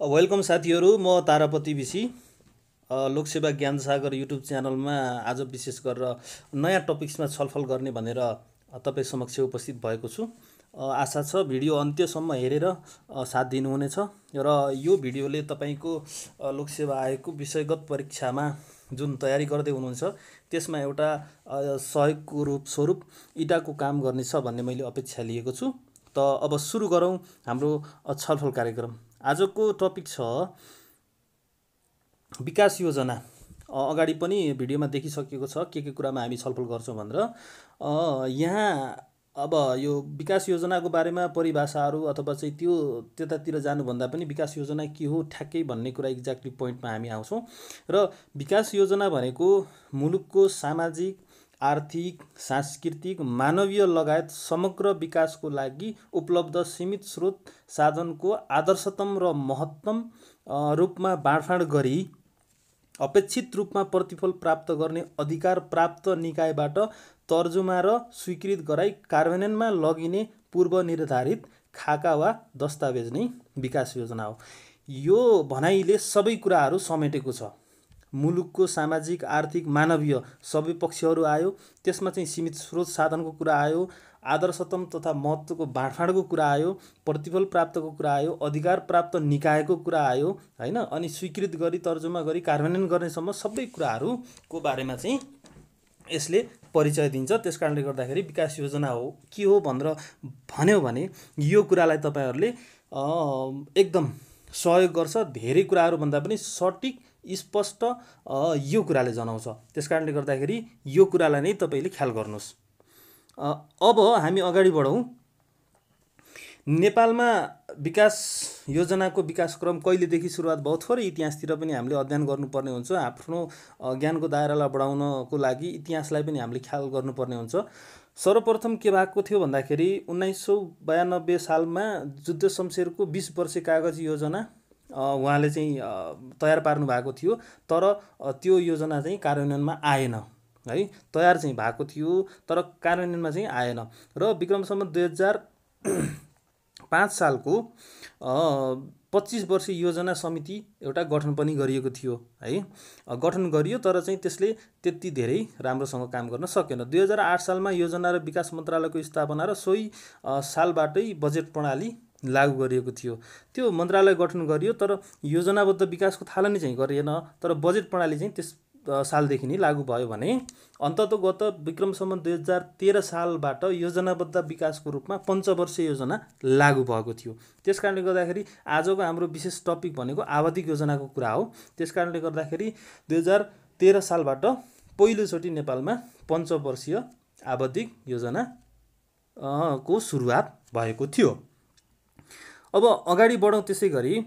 Welcome साथीहरू, म तारापति विसी लोकसेवा ज्ञान सागर युट्युब च्यानलमा आज विशेष गरेर नयाँ टपिक्समा छलफल गर्ने भनेर तपाईँ समक्ष उपस्थित भएको छु। आशा छ भिडियो अन्त्यसम्म हेरेर साथ दिनुहुनेछ र यो भिडियोले तपाईँको लोकसेवा आयोगको विषयगत परीक्षामा जुन तयारी गर्दै हुनुहुन्छ त्यसमा एउटा सहयोगको रूपस्वरूप इँटाको काम गर्नेछ भन्ने मैले अपेक्षा लिएको छु। त अब सुरु गरौँ हाम्रो छलफल कार्यक्रम। आजको टपिक छ विकास योजना। अगाडि पनि भिडियोमा देखिसकेको छ के कुरामा हामी छलफल गर्छौँ भनेर। यहाँ अब यो विकास योजनाको बारेमा परिभाषाहरू अथवा चाहिँ त्यो त्यतातिर जानुभन्दा पनि विकास योजना के हो ठ्याक्कै भन्ने कुरा एक्ज्याक्टली पोइन्टमा हामी आउँछौँ। र विकास योजना भनेको मुलुकको सामाजिक, आर्थिक, सांस्कृतिक, मानवीय लगायत समग्र विकासको लागि उपलब्ध सीमित स्रोत साधनको आदर्शतम र महत्तम रूपमा बाँडफाँड गरी अपेक्षित रूपमा प्रतिफल प्राप्त गर्ने अधिकार प्राप्त निकायबाट तर्जुमा र स्वीकृत गराई कार्यान्वयनमा लगिने पूर्व निर्धारित खाका वा दस्तावेज नै विकास योजना हो। यो भनाइले सबै कुराहरू समेटेको छ। मुलुकको सामाजिक, आर्थिक, मानवीय सबै पक्षहरू आयो। त्यसमा चाहिँ सीमित स्रोत साधनको कुरा आयो, आदर्शतम तथा महत्त्वको बाँडफाँडको कुरा आयो, प्रतिफल प्राप्तको कुरा आयो, अधिकार प्राप्त निकायको कुरा आयो, हैन। अनि स्वीकृत गरी तर्जुमा गरी कार्यान्वयन गर्नेसम्म सबै कुराहरूको बारेमा चाहिँ यसले परिचय दिन्छ। त्यसकारणले गर्दाखेरि विकास योजना हो के हो भनेर भन्यो भने यो कुरालाई तपाईँहरूले एकदम सहयोग गर्छ। धेरै कुराहरू भन्दा पनि सटिक स्पष्ट यो कुराले जनाउँछ। त्यसकारणले गर्दाखेरि यो कुरालाई नै तपाईँले ख्याल गर्नुहोस्। अब हामी अगाडि बढौँ। नेपालमा विकास योजनाको विकासक्रम कहिलेदेखि सुरुवात भयो? थोरै इतिहासतिर पनि हामीले अध्ययन गर्नुपर्ने हुन्छ। आफ्नो ज्ञानको दायरालाई बढाउनको लागि इतिहासलाई पनि हामीले ख्याल गर्नुपर्ने हुन्छ। सर्वप्रथम के भएको थियो भन्दाखेरि 1992 सालमा जुद्ध शमशेरको 20 वर्षे कागजी योजना उहाँले चाहिँ तयार पार्नु भएको थियो। तर त्यो योजना चाहिँ कार्यान्वयनमा आएन है। तयार चाहिँ भएको थियो तर कार्यान्वयनमा चाहिँ आएन। र विक्रम सम्वत 2005 सालको 25 वर्षीय योजना समिति एउटा गठन पनि गरिएको थियो है। गठन गरियो तर चाहिँ त्यसले त्यति धेरै राम्रोसँग काम गर्न सकेन। 2008 सालमा योजना र विकास मन्त्रालयको स्थापना र सोही सालबाटै बजेट प्रणाली लागू गरिएको थियो। त्यो मन्त्रालय गठन गरियो तर योजनाबद्ध विकासको थालनी चाहिँ गरिएन। तर बजेट प्रणाली चाहिँ त्यस सालदेखि नै लागू भयो भने अन्ततोगत विक्रम सम्वत 2013 सालबाट योजनाबद्ध विकासको रूपमा पञ्चवर्षीय योजना लागू भएको थियो। त्यसकारणले गर्दाखेरि आजको हाम्रो विशेष टपिक भनेको आवधिक योजनाको कुरा हो। त्यसकारणले गर्दाखेरि 2013 सालबाट पहिलोचोटि नेपालमा पञ्चवर्षीय आवधिक योजना को सुरुवात भएको थियो। अब अगाडि बढौँ। त्यसै गरी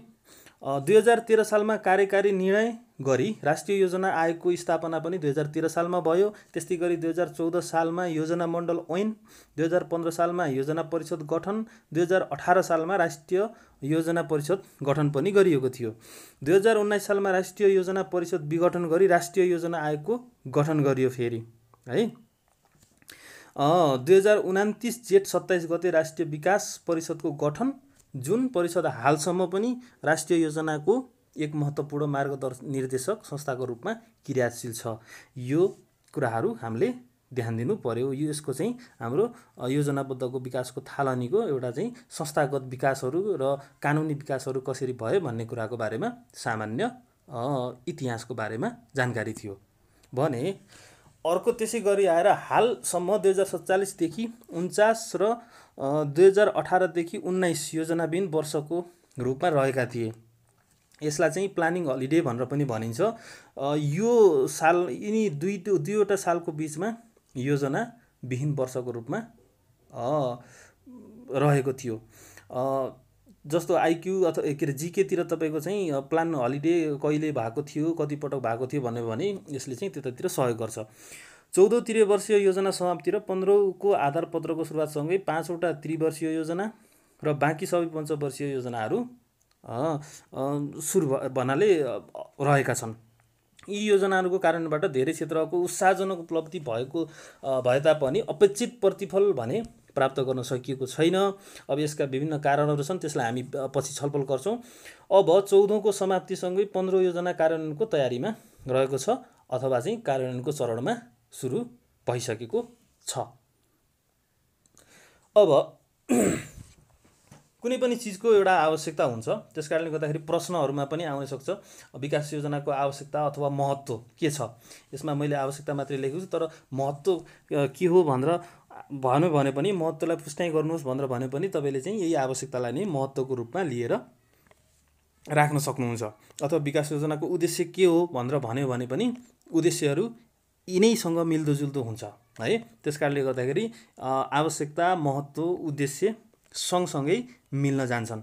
2013 सालमा कार्यकारी निर्णय गरी राष्ट्रिय योजना आयोगको स्थापना पनि 2013 सालमा भयो। त्यस्तै गरी 2014 सालमा योजना मण्डल ऐन, 2015 सालमा योजना परिषद गठन, 2018 सालमा राष्ट्रिय योजना परिषद गठन पनि गरिएको थियो। 2019 सालमा राष्ट्रिय योजना परिषद विघटन गरी राष्ट्रिय योजना आयोगको गठन गरियो फेरि है। 2029 जेठ 27 गते राष्ट्रिय विकास परिषदको गठन, जुन परिषद हालसम्म पनि राष्ट्रिय योजनाको एक महत्त्वपूर्ण मार्गदर्शक निर्देशक संस्थाको रूपमा क्रियाशील छ। यो कुराहरू हामीले ध्यान दिनु पर्यो। यसको चाहिँ हाम्रो योजनाबद्धको विकासको थालनीको एउटा चाहिँ संस्थागत विकासहरू र कानुनी विकासहरू कसरी भयो भन्ने कुराको बारेमा सामान्य इतिहासको बारेमा जानकारी थियो भने अर्को त्यसै गरी आएर हालसम्म 2047 देखि 49 र 2018 देखि 19 योजनाविहीन वर्षको रूपमा रहेका थिए। यसलाई चाहिँ प्लानिङ हलिडे भनेर पनि भनिन्छ। यो साल यिनी दुईवटा सालको बिचमा योजनाविहीन वर्षको रूपमा रहेको थियो। जस्तो आइक्यू अथवा के अरे जिकेतिर तपाईँको चाहिँ प्लान हलिडे कहिले भएको थियो, कति पटक भएको थियो भन्यो भने यसले चाहिँ त्यतातिर सहयोग गर्छ। 14औं त्रिवर्षीय योजना समाप्ति र 15औं को आधारपत्रको सुरुवातसँगै 5वटा त्रिवर्षीय योजना र बाँकी सबै पञ्चवर्षीय योजनाहरू सुरु भन्नाले रहेका छन्। यी योजनाहरूको कारणबाट धेरै क्षेत्रको उत्साहजनक उपलब्धि भए तापनि अपेक्षित प्रतिफल भने प्राप्त गर्न सकिएको छैन। अब यसका विभिन्न कारणहरू छन्, त्यसलाई हामी पछि छलफल गर्छौँ। अब 14औं समाप्तिसँगै 15औं योजना कार्यान्वयनको तयारीमा रहेको छ अथवा चाहिँ कार्यान्वयनको चरणमा सुरु भइसकेको छ। अब कुनै पनि चिजको एउटा आवश्यकता हुन्छ, त्यस कारणले गर्दाखेरि प्रश्नहरूमा पनि आउन सक्छ विकास योजनाको आवश्यकता अथवा महत्त्व के छ। यसमा मैले आवश्यकता मात्रै लेखेको छु, तर महत्त्व के हो भनेर भन्यो भने पनि, महत्त्वलाई पुष्टि गर्नुहोस् भनेर भने पनि तपाईँले चाहिँ यही आवश्यकतालाई नै महत्त्वको रूपमा लिएर राख्न सक्नुहुन्छ। अथवा विकास योजनाको उद्देश्य के हो भनेर भन्यो भने पनि उद्देश्यहरू यिनैसँग मिल्दोजुल्दो हुन्छ है। त्यस कारणले गर्दाखेरि आवश्यकता, महत्त्व, उद्देश्य सँगसँगै मिल्न जान्छन्।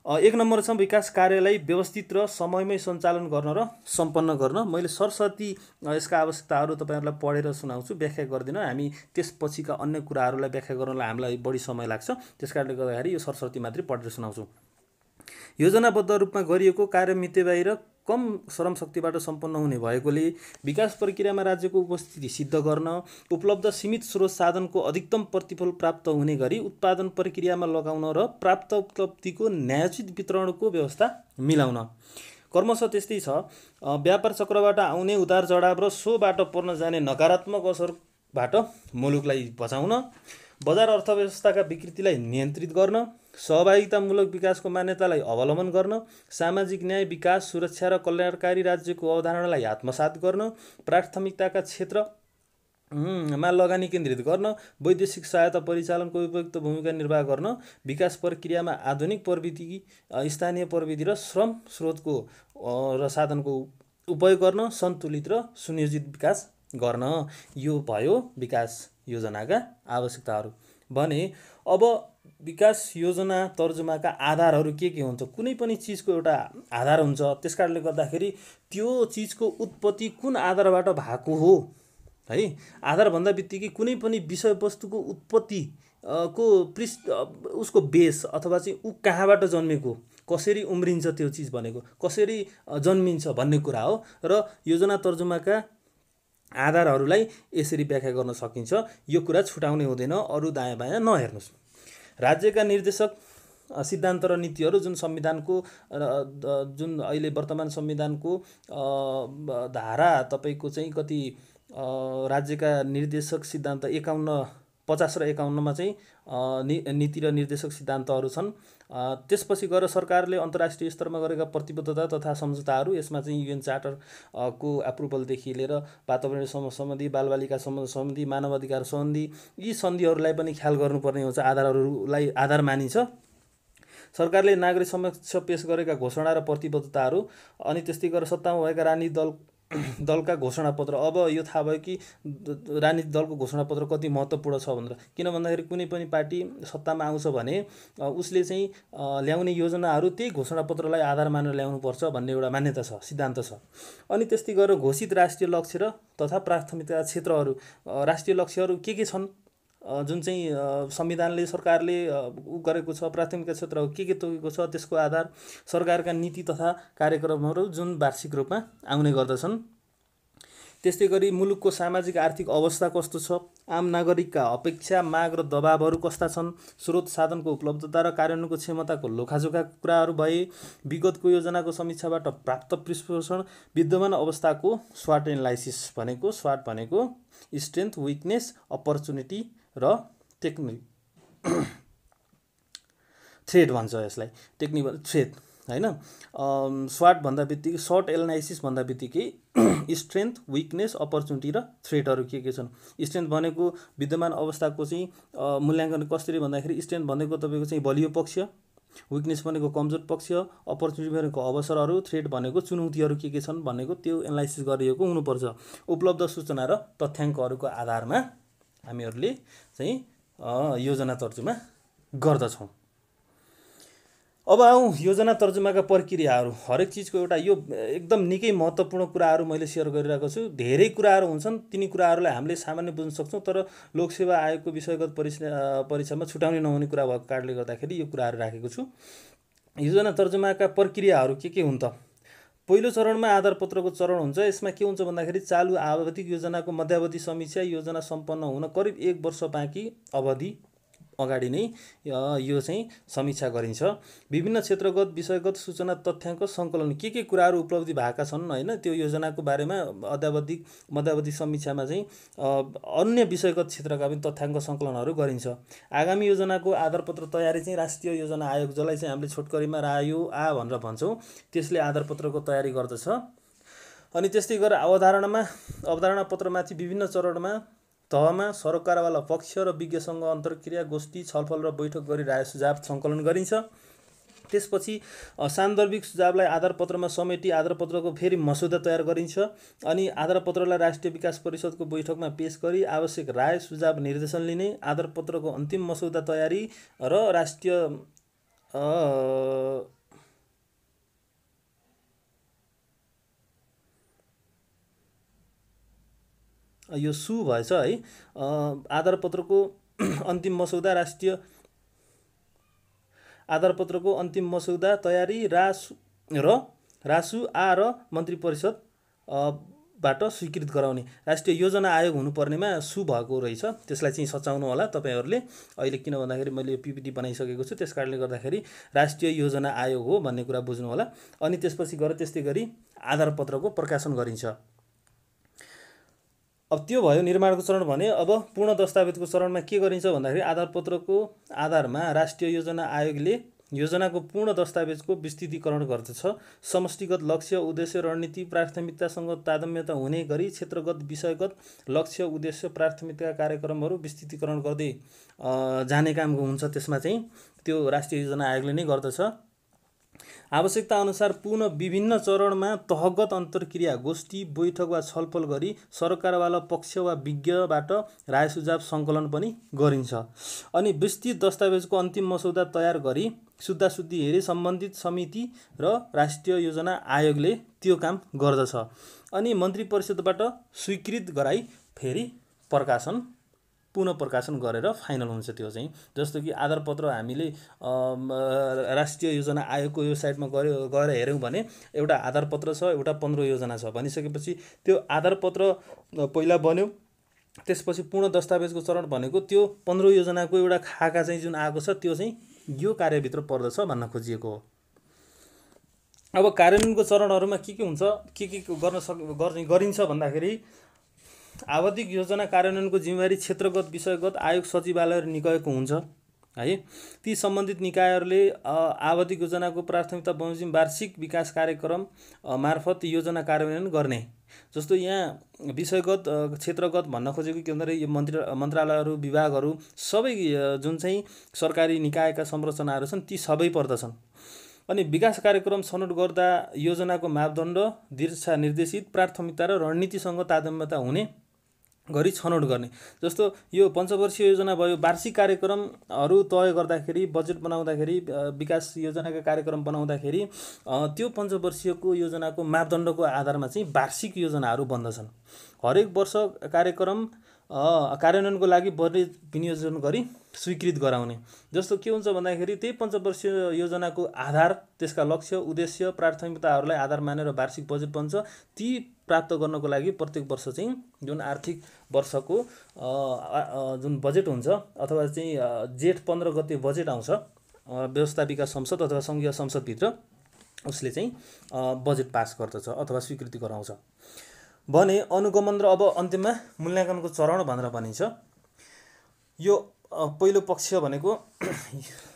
1 नम्बर छ विकास कार्यलाई व्यवस्थित र समयमै सञ्चालन गर्न र सम्पन्न गर्न। मैले सरसर्ती यसका आवश्यकताहरू तपाईँहरूलाई पढेर सुनाउँछु, व्याख्या गर्दिनँ। हामी त्यसपछिका अन्य कुराहरूलाई व्याख्या गर्नलाई हामीलाई बढी समय लाग्छ, त्यस कारणले गर्दाखेरि यो सरसर्ती मात्रै पढेर सुनाउँछु। योजनाबद्ध रूपमा गरिएको कार्य मिति बाहिर कम श्रमशक्तिबाट सम्पन्न हुने भएकोले विकास प्रक्रियामा राज्यको उपस्थिति सिद्ध गर्न, उपलब्ध सीमित स्रोत साधनको अधिकतम प्रतिफल प्राप्त हुने गरी उत्पादन प्रक्रियामा लगाउन र प्राप्त उपलब्धिको न्यायोचित वितरणको व्यवस्था मिलाउन। क्रमशः त्यस्तै छ। व्यापार चक्रबाट आउने उतार चढाव र सोबाट पर्न जाने नकारात्मक असरबाट मुलुकलाई बचाउन, बजार अर्थव्यवस्थाका विकृतिलाई नियन्त्रित गर्न, सहभागितामूलक विकासको मान्यतालाई अवलम्बन गर्न, सामाजिक न्याय, विकास, सुरक्षा र कल्याणकारी राज्यको अवधारणालाई आत्मसात गर्न, प्राथमिकताका क्षेत्रमा लगानी केन्द्रित गर्न, वैदेशिक सहायता परिचालनको उपयुक्त भूमिका निर्वाह गर्न, विकास प्रक्रियामा आधुनिक प्रविधि, स्थानीय प्रविधि र श्रम स्रोतको र साधनको उपयोग गर्न, सन्तुलित र सुनियोजित विकास गर्न। यो भयो विकास योजनाका आवश्यकताहरू। भने अब विकास योजना तर्जुमाका आधारहरू के हुन्छ? कुनै पनि चिजको एउटा आधार हुन्छ, त्यस कारणले गर्दाखेरि त्यो चिजको उत्पत्ति कुन आधारबाट भएको हो है। आधार भन्दा बित्तिकै कुनै पनि विषयवस्तुको उत्पत्ति को उसको बेस अथवा चाहिँ ऊ कहाँबाट जन्मेको, कसरी उम्रिन्छ त्यो चिज भनेको, कसरी जन्मिन्छ भन्ने कुरा हो। र योजना तर्जुमाका आधारहरूलाई यसरी व्याख्या गर्न सकिन्छ। यो कुरा छुटाउने हुँदैन, अरू दायाँ बायाँ नहेर्नुहोस्। राज्यका निर्देशक सिद्धान्त र नीतिहरू जुन संविधानको जुन अहिले वर्तमान संविधानको धारा तपाईँको चाहिँ कति राज्यका निर्देशक सिद्धान्त 50 र 51 चाहिँ नीति र निर्देशक सिद्धान्तहरू छन्। त्यसपछि गएर सरकारले अन्तर्राष्ट्रिय स्तरमा गरेका प्रतिबद्धता तथा सम्झौताहरू, यसमा चाहिँ UN चार्टर को एप्रुभलदेखि लिएर वातावरण सम्बन्धी, बालबालिका सम्बन्धी, मानवाधिकार सम्बन्धी यी सन्धिहरूलाई पनि ख्याल गर्नुपर्ने हुन्छ, आधारहरूलाई आधार मानिन्छ। सरकारले नागरिक समक्ष पेश गरेका घोषणा र प्रतिबद्धताहरू, अनि त्यस्तै गरेर सत्तामा भएका राजनीतिक दलका घोषणापत्र। अब यो थाहा भयो कि राजनीतिक दलको घोषणापत्र कति महत्त्वपूर्ण छ भनेर। किन भन्दाखेरि कुनै पनि पार्टी सत्तामा आउँछ भने उसले चाहिँ ल्याउने योजनाहरू त्यही घोषणापत्रलाई आधार मानेर ल्याउनुपर्छ भन्ने एउटा मान्यता छ, सिद्धान्त छ। अनि त्यस्तै गरेर घोषित राष्ट्रिय लक्ष्य र तथा प्राथमिकता क्षेत्रहरू, राष्ट्रिय लक्ष्यहरू के छन् जुन चाहिँ संविधानले सरकारले गरेको छ, प्राथमिकता क्षेत्रहरू के तोकेको छ, त्यसको आधार सरकारका नीति तथा कार्यक्रमहरू जुन वार्षिक रूपमा आउने गर्दछन्। त्यस्तै गरी मुलुकको सामाजिक आर्थिक अवस्था कस्तो छ, आम नागरिकका अपेक्षा, माग र दबावहरू कस्ता छन्, स्रोत साधनको उपलब्धता र कार्यान्वयनको क्षमताको लोखाजोखा कुराहरू भए, विगतको योजनाको समीक्षाबाट प्राप्त विश्लेषण, विद्यमान अवस्थाको स्वाट एनालाइसिस भनेको, स्वाट भनेको स्ट्रेन्थ, विकनेस, अपर्च्युनिटी र थ्रेट भन्छ यसलाई, टेक्निकल थ्रेट हैन। स्वाट भन्दा बित्तिकै, सर्ट एनालाइसिस भन्दा बित्तिकै स्ट्रेन्थ, विकनेस, अपर्च्युनिटी र थ्रेटहरू के छन्। स्ट्रेन्थ भनेको विद्यमान अवस्थाको चाहिँ मूल्याङ्कन कसरी भन्दाखेरि, स्ट्रेन्थ भनेको तपाईँको चाहिँ बलियो पक्ष, विकनेस भनेको कमजोर पक्ष, अपर्च्युनिटी भनेको अवसरहरू, थ्रेट भनेको चुनौतीहरू के छन् भनेको त्यो एनालाइसिस गरिएको हुनुपर्छ। उपलब्ध सूचना र तथ्याङ्कहरूको आधारमा हामीहरूले चाहिँ योजना तर्जुमा गर्दछौँ। अब आउँ योजना तर्जुमाका प्रक्रियाहरू। हरेक चिजको एउटा यो एकदम निकै महत्त्वपूर्ण कुराहरू मैले सेयर गरिरहेको छु। धेरै कुराहरू हुन्छन्, तिनी कुराहरूलाई हामीले सामान्य बुझ्न सक्छौँ, तर लोकसेवा आयोगको विषयगत परीक्षामा छुटाउने नहुने कुरा भएको कारणले गर्दाखेरि यो कुराहरू राखेको छु। योजना तर्जुमाका प्रक्रियाहरू के हुन् त? पहिलो चरणमा आधारपत्रको चरण हुन्छ। यसमा के हुन्छ भन्दाखेरि चालु आवधिक योजनाको मध्यावधि समीक्षा, योजना सम्पन्न हुन करिब 1 वर्ष बाँकी अवधि अगाडि नै यो चाहिँ समीक्षा गरिन्छ। विभिन्न क्षेत्रगत विषयगत सूचना तथ्याङ्क सङ्कलन के कुराहरू उपलब्धि भएका छन् होइन, त्यो योजनाको बारेमा मध्यावधि समीक्षामा चाहिँ अन्य विषयगत क्षेत्रका पनि तथ्याङ्क सङ्कलनहरू गरिन्छ। आगामी योजनाको आधारपत्र तयारी चाहिँ राष्ट्रिय योजना आयोग, जसलाई चाहिँ हामीले छोटकरीमा रायो-आ भनेर भन्छौँ, त्यसले आधारपत्रको तयारी गर्दछ। अनि त्यस्तै गरेर अवधारणा पत्रमाथि विभिन्न चरणमा तहमा सरकारवाला पक्ष र विज्ञसँग अन्तर्क्रिया, गोष्ठी, छलफल र बैठक गरी राय सुझाव सङ्कलन गरिन्छ। त्यसपछि सान्दर्भिक सुझावलाई आधारपत्रमा समेटी आधारपत्रको फेरि मसौदा तयार गरिन्छ। अनि आधारपत्रलाई राष्ट्रिय विकास परिषदको बैठकमा पेश गरी आवश्यक राय सुझाव निर्देशन लिने, आधारपत्रको अन्तिम मसौदा तयारी र राष्ट्रिय यो सु भएछ है, आधारपत्रको अन्तिम मसौदा आधारपत्रको अन्तिम मसौदा तयारी रासु-आ र मन्त्री परिषद बाट स्वीकृत गराउने। राष्ट्रिय योजना आयोग हुनुपर्नेमा सु भएको रहेछ, त्यसलाई चाहिँ सचाउनु होला तपाईँहरूले। अहिले किन भन्दाखेरि मैले यो पिपिटी बनाइसकेको छु, त्यस कारणले गर्दाखेरि राष्ट्रिय योजना आयोग हो भन्ने कुरा बुझ्नु होला। अनि त्यसपछि गएर त्यस्तै गरी आधारपत्रको प्रकाशन गरिन्छ। अब त्यो भयो निर्माणको चरण भने। अब पूर्ण दस्तावेजको चरणमा के गरिन्छ भन्दाखेरि आधारपत्रको आधारमा राष्ट्रिय योजना आयोगले योजनाको पूर्ण दस्तावेजको विस्तृतीकरण गर्दछ। समष्टिगत लक्ष्य, उद्देश्य, रणनीति, प्राथमिकतासँग तादम्यता हुने गरी क्षेत्रगत विषयगत लक्ष्य, उद्देश्य, प्राथमिकता कार्यक्रमहरू विस्तृतीकरण गर्दै जाने काम हुन्छ। त्यसमा चाहिँ त्यो राष्ट्रिय योजना आयोगले नै गर्दछ। आवश्यकता अनुसार पुनः विभिन्न चरणमा तहगत अन्तर्क्रिया, गोष्ठी, बैठक वा छलफल गरी सरकारवाला पक्ष वा विज्ञबाट राय सुझाव सङ्कलन पनि गरिन्छ। अनि विस्तृत दस्तावेजको अन्तिम मसौदा तयार गरी सुद्धासुद्धी हेरी सम्बन्धित समिति र राष्ट्रिय योजना आयोगले त्यो काम गर्दछ। अनि मन्त्री परिषदबाट स्वीकृत गराई फेरि पुनः प्रकाशन गरेर फाइनल हुन्छ त्यो चाहिँ। जस्तो कि आधारपत्र हामीले राष्ट्रिय योजना आयोगको वेबसाइटमा गएर हेऱ्यौँ भने एउटा आधारपत्र छ, एउटा 15 योजना छ भनिसकेपछि त्यो आधारपत्र पहिला बन्यो, त्यसपछि पूर्ण दस्तावेजको चरण भनेको त्यो 15 योजनाको एउटा खाका चाहिँ जुन आएको छ त्यो चाहिँ यो कार्यभित्र पर्दछ भन्न खोजिएको हो। अब कार्यान्वयनको चरणहरूमा के हुन्छ, के गरिन्छ भन्दाखेरि आवधिक योजना कार्यान्वयनको जिम्मेवारी क्षेत्रगत विषयगत आयोग, सचिवालय र निकायको हुन्छ है। ती सम्बन्धित निकायहरूले आवधिक योजनाको प्राथमिकता बमोजिम वार्षिक विकास कार्यक्रम मार्फत योजना कार्यान्वयन गर्ने। जस्तो यहाँ विषयगत क्षेत्रगत भन्न खोजेको के भन्दाखेरि यो मन्त्रालयहरू, विभागहरू सबै जुन चाहिँ सरकारी निकायका संरचनाहरू छन् ती सबै पर्दछन्। अनि विकास कार्यक्रम छनौट गर्दा योजनाको मापदण्ड, दिशा निर्देशित, प्राथमिकता र रणनीतिसँग तादम्यता हुने गरी छनौट गर्ने। जस्तो यो पञ्चवर्षीय योजना भयो, वार्षिक कार्यक्रमहरू तय गर्दाखेरि, बजेट बनाउँदाखेरि, विकास योजनाका कार्यक्रम बनाउँदाखेरि त्यो पञ्चवर्षीयको योजनाको मापदण्डको आधारमा चाहिँ वार्षिक योजनाहरू बन्दछन्। हरेक वर्ष कार्यक्रम कार्यान्वयनको लागि बजेट विनियोजन गरी स्वीकृत गराउने। जस्तो के हुन्छ भन्दाखेरि त्यही पञ्चवर्षीय योजनाको आधार, त्यसका लक्ष्य, उद्देश्य, प्राथमिकताहरूलाई आधार मानेर वार्षिक बजेट बन्छ। ती प्राप्त गर्नको लागि प्रत्येक वर्ष चाहिँ जुन आर्थिक वर्षको जुन बजेट हुन्छ अथवा चाहिँ जेठ 15 गते बजेट आउँछ व्यवस्थापिका संसद अथवा सङ्घीय संसदभित्र, उसले चाहिँ बजेट पास गर्दछ अथवा स्वीकृति गराउँछ भने अनुगमन र अब अन्त्यमा मूल्याङ्कनको चरण भनेर भनिन्छ। यो पहिलो पक्ष भनेको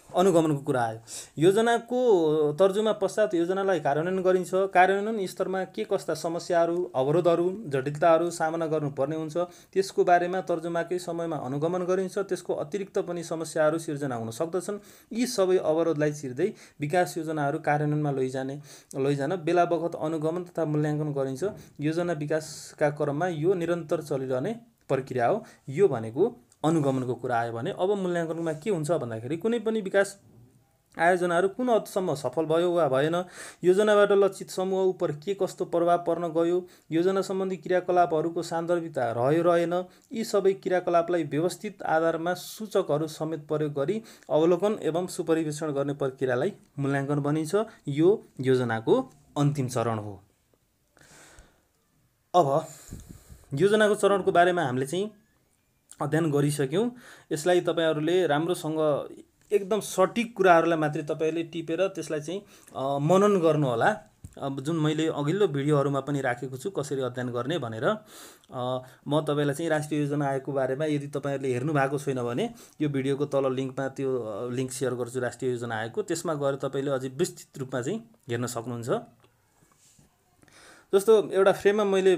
अनुगमनको कुरा आयो। योजनाको तर्जुमा पश्चात योजनालाई कार्यान्वयन गरिन्छ। कार्यान्वयन स्तरमा के कस्ता समस्याहरू, अवरोधहरू, जटिलताहरू सामना गर्नुपर्ने हुन्छ त्यसको बारेमा तर्जुमाकै समयमा अनुगमन गरिन्छ। त्यसको अतिरिक्त पनि समस्याहरू सिर्जना हुन सक्दछन्। यी सबै अवरोधलाई चिर्दै विकास योजनाहरू कार्यान्वयनमा लैजान बेला बखत अनुगमन तथा मूल्याङ्कन गरिन्छ। योजना विकासका क्रममा यो निरन्तर चलिरहने प्रक्रिया हो। यो भनेको अनुगमनको कुरा आयो भने अब मूल्याङ्कनमा के हुन्छ भन्दाखेरि कुनै पनि विकास आयोजनाहरू कुन हदसम्म सफल भयो वा भएन, योजनाबाट लक्षित समूह उप के कस्तो प्रभाव पर्न गयो, योजना सम्बन्धी क्रियाकलापहरूको सान्दर्भिकता रह्यो रहेन, यी सबै क्रियाकलापलाई व्यवस्थित आधारमा सूचकहरू समेत प्रयोग गरी अवलोकन एवं सुपरिवेक्षण गर्ने प्रक्रियालाई मूल्याङ्कन भनिन्छ। यो योजनाको अन्तिम चरण हो। अब योजनाको चरणको बारेमा हामीले चाहिँ अध्ययन गरिसक्यौँ। यसलाई तपाईँहरूले राम्रोसँग एकदम सटिक कुराहरूलाई मात्रै तपाईँले टिपेर त्यसलाई चाहिँ मनन गर्नुहोला। अब जुन मैले अघिल्लो भिडियोहरूमा पनि राखेको छु कसरी अध्ययन गर्ने भनेर, म तपाईँलाई चाहिँ राष्ट्रिय योजना आयोगको बारेमा यदि तपाईँहरूले हेर्नु भएको छैन भने यो भिडियोको तल लिङ्कमा त्यो लिङ्क सेयर गर्छु राष्ट्रिय योजना आयोगको, त्यसमा गएर तपाईँले अझै विस्तृत रूपमा चाहिँ हेर्न सक्नुहुन्छ। जस्तो एउटा फ्रेममा मैले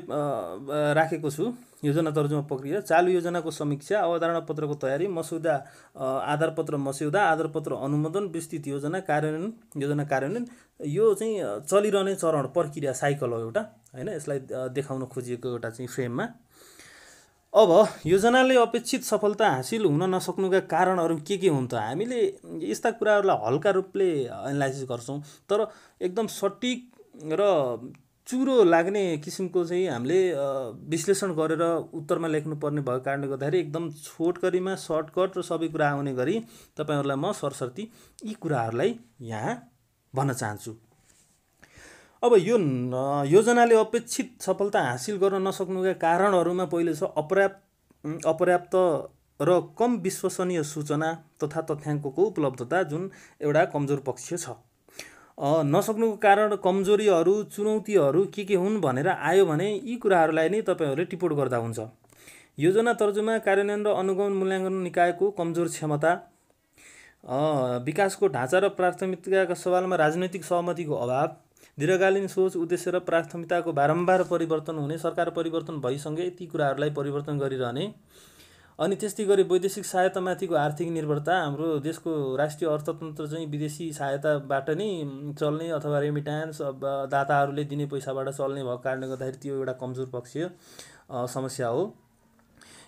राखेको छु योजना तर्जुमा प्रक्रिया, चालु योजनाको समीक्षा, अवधारणा पत्रको तयारी, मस्यौदा, आधारपत्र मस्यौदा, आधारपत्र अनुमोदन, विस्तृत योजना कार्यान्वयन, यो चाहिँ चलिरहने चरण प्रक्रिया साइकल हो एउटा, हैन। यसलाई देखाउन खोजिएको एउटा चाहिँ फ्रेममा। अब योजनाले अपेक्षित सफलता हासिल हुन नसक्नुका कारणहरू के हुन् त? हामीले यस्ता कुराहरूलाई हल्का रूपले एनालाइसिस गर्छौँ, तर एकदम सटिक र चुरो लाग्ने किसिमको चाहिँ हामीले विश्लेषण गरेर उत्तरमा लेख्नुपर्ने भएको कारणले गर्दाखेरि एकदम छोटकरीमा सर्टकट र सबै कुरा आउने गरी तपाईँहरूलाई म सरसर्ती यी कुराहरूलाई यहाँ भन्न चाहन्छु। अब यो योजनाले अपेक्षित सफलता हासिल गर्न नसक्नुका कारणहरूमा पहिलो छ अपर्याप्त र कम विश्वसनीय सूचना तथा तथ्याङ्कको उपलब्धता, जुन एउटा कमजोर पक्ष छ। नसक्नुको कारण कमजोरीहरू चुनौतीहरू के हुन् भनेर आयो भने यी कुराहरूलाई नै तपाईँहरूले टिपोट गर्दा हुन्छ। योजना तर्जुमा कार्यान्वयन र अनुगमन मूल्याङ्कन निकायको कमजोर क्षमता, विकासको ढाँचा र प्राथमिकताका सवालमा राजनैतिक सहमतिको अभाव, दीर्घकालीन सोच उद्देश्य र प्राथमिकताको बारम्बार परिवर्तन हुने, सरकार परिवर्तन भइसँगै ती कुराहरूलाई परिवर्तन गरिरहने, अनि त्यस्तै गरी वैदेशिक सहायतामाथिको आर्थिक निर्भरता। हाम्रो देशको राष्ट्रिय अर्थतन्त्र चाहिँ विदेशी सहायताबाट नै चल्ने अथवा रेमिट्यान्स दाताहरूले दिने पैसाबाट चल्ने भएको कारणले गर्दाखेरि त्यो एउटा कमजोर पक्ष समस्या हो।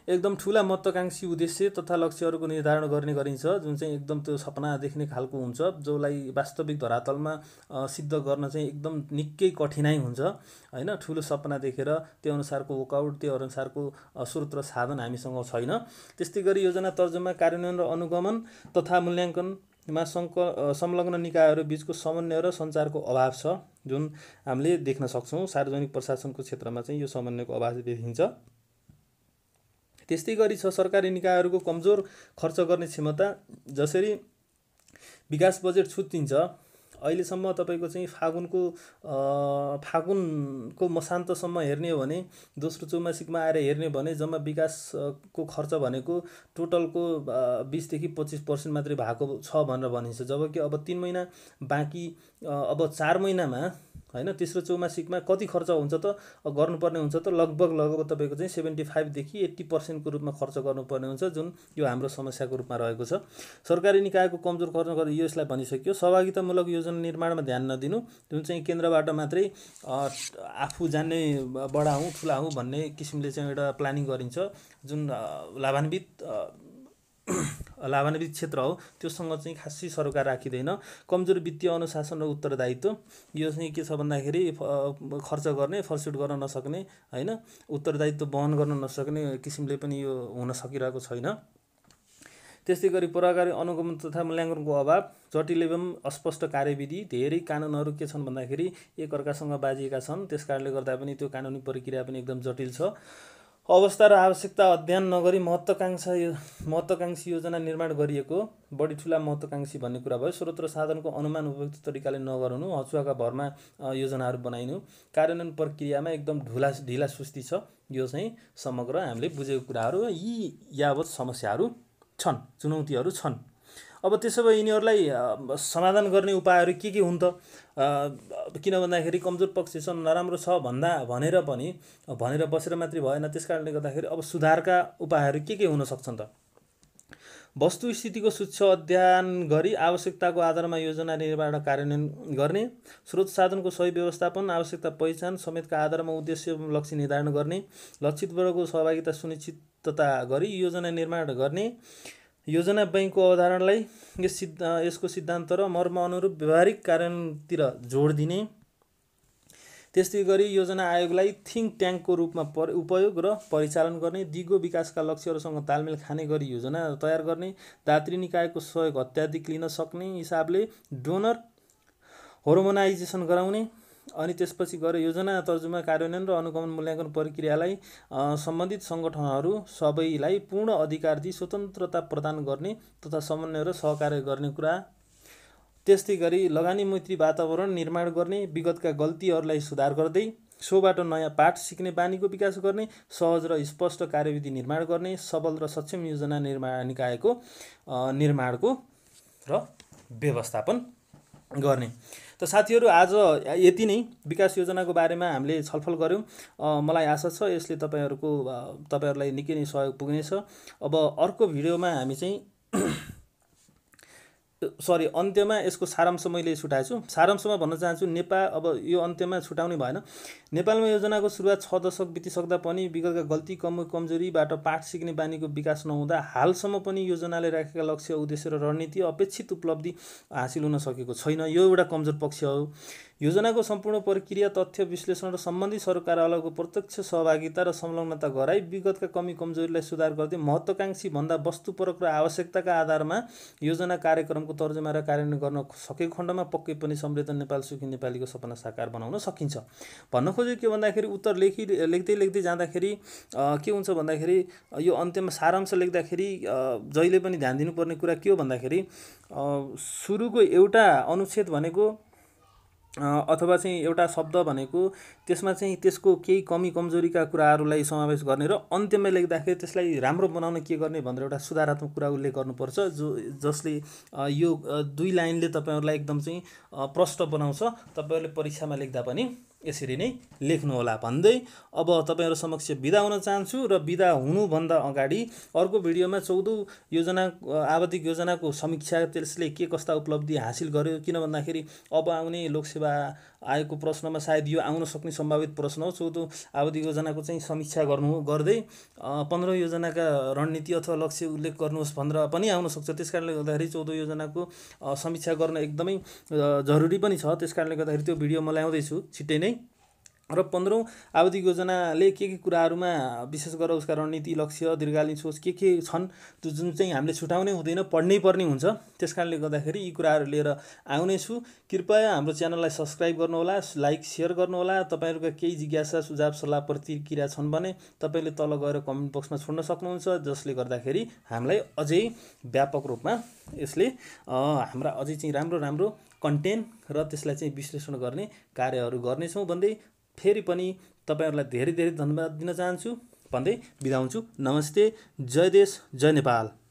एकदम ठुला महत्त्वाकांक्षी उद्देश्य तथा लक्ष्यहरूको निर्धारण गर्ने गरिन्छ, जुन चाहिँ एकदम त्यो सपना देख्ने खालको हुन्छ, जसलाई वास्तविक धरातलमा सिद्ध गर्न चाहिँ एकदम निकै कठिनाइ हुन्छ, हैन। ठुलो सपना देखेर त्यो अनुसारको वर्कआउट, त्यो अनुसारको स्रोत र साधन हामीसँग छैन। त्यस्तै गरी योजना तर्जुमा कार्यान्वयन र अनुगमन तथा मूल्याङ्कनमा संलग्न निकायहरू बीचको समन्वय र सञ्चारको अभाव छ, जुन हामीले देख्न सक्छौँ। सार्वजनिक प्रशासनको क्षेत्रमा चाहिँ यो समन्वयको अभाव देखिन्छ। त्यस्तै गरी छ सरकारी निकायहरूको कमजोर खर्च गर्ने क्षमता। जसरी विकास बजेट छुट दिन्छ, अहिलेसम्म तपाईँको चाहिँ फागुनको मसान्तसम्म हेर्ने हो भने, दोस्रो चौमासिकमा आएर हेर्ने भने जम्मा विकासको खर्च भनेको टोटलको 20 देखि 25% मात्रै भएको छ भनेर भनिन्छ। जबकि अब 3 महिना बाँकी, अब 4 महिनामा, हैन, तेस्रो चौमासिकमा कति खर्च हुन्छ त गर्नुपर्ने हुन्छ त लगभग तपाईँको चाहिँ 75 देखि 80% को रूपमा खर्च गर्नुपर्ने हुन्छ, जुन यो हाम्रो समस्याको रूपमा रहेको छ। सरकारी निकायको कमजोर खर्च गर्ने यो यसलाई भनिसक्यो। सहभागितामूलक योजना निर्माणमा ध्यान नदिनु, जुन चाहिँ केन्द्रबाट मात्रै आफू जान्ने बडा हुँ ठुला हुँ भन्ने किसिमले चाहिँ एउटा प्लानिङ गरिन्छ, जुन लाभान्वित क्षेत्र हो त्योसँग चाहिँ खासै सरकार राखिँदैन। कमजोर वित्तीय अनुशासन र उत्तरदायित्व, यो चाहिँ के छ भन्दाखेरि खर्च गर्ने, फलसुट गर्न नसक्ने, हैन, उत्तरदायित्व वहन गर्न नसक्ने किसिमले पनि यो हुन सकिरहेको छैन। त्यस्तै गरी प्रभावकारी अनुगमन तथा मूल्याङ्कनको अभाव, जटिल एवं अस्पष्ट कार्यविधि, धेरै कानुनहरू के छन् भन्दाखेरि एकअर्कासँग बाजिएका छन्, त्यसकारणले गर्दा पनि त्यो कानुनी प्रक्रिया पनि एकदम जटिल छ। अवस्था र आवश्यकता अध्ययन नगरी महत्त्वाकांक्षी योजना निर्माण गरिएको, बढी ठुला महत्त्वाकांक्षी भन्ने कुरा भयो। स्रोत र साधनको अनुमान उपयुक्त तरिकाले नगर्नु, हचुवाका भरमा योजनाहरू बनाइनु, कार्यान्वयन प्रक्रियामा एकदम ढिला सुस्ती छ। यो चाहिँ समग्र हामीले बुझेको कुराहरू, यी यावत समस्याहरू छन्, चुनौतीहरू छन्। अब त्यसो भए यिनीहरूलाई समाधान गर्ने उपायहरू के हुन् त? किन भन्दाखेरि कमजोर पक्ष छ, नराम्रो छ भनेर बसेर मात्रै भएन। त्यसकारणले गर्दाखेरि अब सुधारका उपायहरू के हुन सक्छन् त? वस्तुस्थितिको सूक्ष्म अध्ययन गरी आवश्यकताको आधारमा योजना निर्माण कार्यान्वयन गर्ने, स्रोत साधनको सही व्यवस्थापन, आवश्यकता पहिचान समेतका आधारमा उद्देश्य लक्ष्य निर्धारण गर्ने, लक्षित वर्गको सहभागिता सुनिश्चितता गरी योजना निर्माण गर्ने, योजना बैंकको अवधारणालाई यसको सिद्धान्त र मर्म अनुरूप व्यवहारिक कार्यान्वयनतिर जोड दिने। त्यस्तै गरी योजना आयोगलाई थिङ्क ट्याङ्कको रूपमा उपयोग र परिचालन गर्ने, दिगो विकासका लक्ष्यहरूसँग तालमेल खाने गरी योजना तयार गर्ने, दात्री निकायको सहयोग अत्याधिक लिन सक्ने हिसाबले डोनर होर्मोनाइजेसन गराउने, अनि त्यसपछि गएर योजना तर्जुमा कार्यान्वयन र अनुगमन मूल्याङ्कन प्रक्रियालाई सम्बन्धित सङ्गठनहरू सबैलाई पूर्ण अधिकार दिई स्वतन्त्रता प्रदान गर्ने तथा समन्वय र सहकार्य गर्ने कुरा। त्यस्तै गरी लगानी मैत्री वातावरण निर्माण गर्ने, विगतका गल्तीहरूलाई सुधार गर्दै सोबाट नयाँ पाठ सिक्ने बानीको विकास गर्ने, सहज र स्पष्ट कार्यविधि निर्माण गर्ने, सबल र सक्षम योजना निकायको निर्माणको र व्यवस्थापन गर्ने। त साथीहरू, आज यति नै विकास योजनाको बारेमा हामीले छलफल गऱ्यौँ। मलाई आशा छ यसले तपाईँहरूलाई निकै नै सहयोग पुग्नेछ। अब अर्को भिडियोमा हामी चाहिँ अन्त्यमा यसको सारांश मैले छुटाएको छु। सारांशमा भन्न चाहन्छु, नेपाल अब यो अन्त्यमा छुटाउने भएन। नेपालमा योजनाको सुरुवात 6 दशक बितिसक्दा पनि विगतका गल्ती कमजोरीबाट पाठ सिक्ने बानीको विकास नहुँदा हालसम्म पनि योजनाले राखेका लक्ष्य, उद्देश्य र रणनीति अपेक्षित उपलब्धि हासिल हुन सकेको छैन। यो एउटा कमजोर पक्ष हो। योजनाको सम्पूर्ण प्रक्रिया, तथ्य विश्लेषण र सम्बन्धित सरकारवालाको प्रत्यक्ष सहभागिता र संलग्नता गराई विगतका कमी कमजोरीलाई सुधार गर्दै महत्त्वाकांक्षी भन्दा वस्तुपरक र आवश्यकताका आधारमा योजना कार्यक्रमको तर्जुमा र कार्यान्वयन गर्न सकेको खण्डमा पक्कै पनि समृद्ध नेपाल, सुखी नेपालीको सपना साकार बनाउन सकिन्छ। भन्न खोजेको के भन्दाखेरि, उत्तर लेख्दै जाँदाखेरि के हुन्छ भन्दाखेरि, यो अन्त्यमा सारांश लेख्दाखेरि जहिले पनि ध्यान दिनुपर्ने कुरा के हो भन्दाखेरि, सुरुको एउटा अनुच्छेद भनेको अथवा चाहिँ एउटा शब्द भनेको त्यसमा चाहिँ त्यसको केही कमी कमजोरीका कुराहरूलाई समावेश गर्ने र अन्त्यमा लेख्दाखेरि त्यसलाई राम्रो बनाउन के गर्ने भनेर एउटा सुधारात्मक कुरा उल्लेख गर्नुपर्छ, जसले यो 2 लाइनले तपाईँहरूलाई एकदम चाहिँ प्रष्ट बनाउँछ। तपाईँहरूले परीक्षामा लेख्दा पनि यसरी नै लेख्नुहोला भन्दै अब तपाईँहरू समक्ष बिदा हुन चाहन्छु। र बिदा हुनुभन्दा अगाडि अर्को भिडियोमा 14 योजना आवधिक योजनाको समीक्षा, त्यसले के कस्ता उपलब्धि हासिल गर्यो, किन भन्दाखेरि अब आउने लोकसेवा आयोगको प्रश्नमा सायद यो आउन सक्ने सम्भावित प्रश्न हो। 14 आवधिक योजनाको चाहिँ समीक्षा गर्दै 15 योजनाका रणनीति अथवा लक्ष्य उल्लेख गर्नुहोस् भनेर पनि आउन सक्छ। त्यसकारणले गर्दाखेरि 14 योजनाको समीक्षा गर्न एकदमै जरुरी पनि छ। त्यसकारणले गर्दाखेरि त्यो भिडियो म ल्याउँदैछु छिट्टै नै। र 15औं आवधिक योजनाले के कुराहरूमा विशेष गरेर उसका रणनीति, लक्ष्य, दीर्घकालीन सोच के छन्, त्यो जुन चाहिँ हामीले छुटाउनै हुँदैन, पढ्नै पर्ने हुन्छ। त्यसकारणले गर्दाखेरि यी कुराहरू लिएर आउने छु। कृपया हाम्रो च्यानललाई सब्स्क्राइब गर्नुहोला, लाइक सेयर गर्नुहोला। तपाईँहरूका केही जिज्ञासा, सुझाव, सल्लाह, प्रतिक्रिया छन् भने तपाईँले तल गएर कमेन्ट बक्समा छोड्न सक्नुहुन्छ, जसले गर्दाखेरि हामीलाई अझै व्यापक रूपमा यसले हाम्रा अझै चाहिँ राम्रो कन्टेन्ट र त्यसलाई चाहिँ विश्लेषण गर्ने कार्यहरू गर्नेछौँ भन्दै फेरि पनि तपाईँहरूलाई धेरै धेरै धन्यवाद दिन चाहन्छु भन्दै बिदा हुन्छु। नमस्ते। जय देश, जय नेपाल।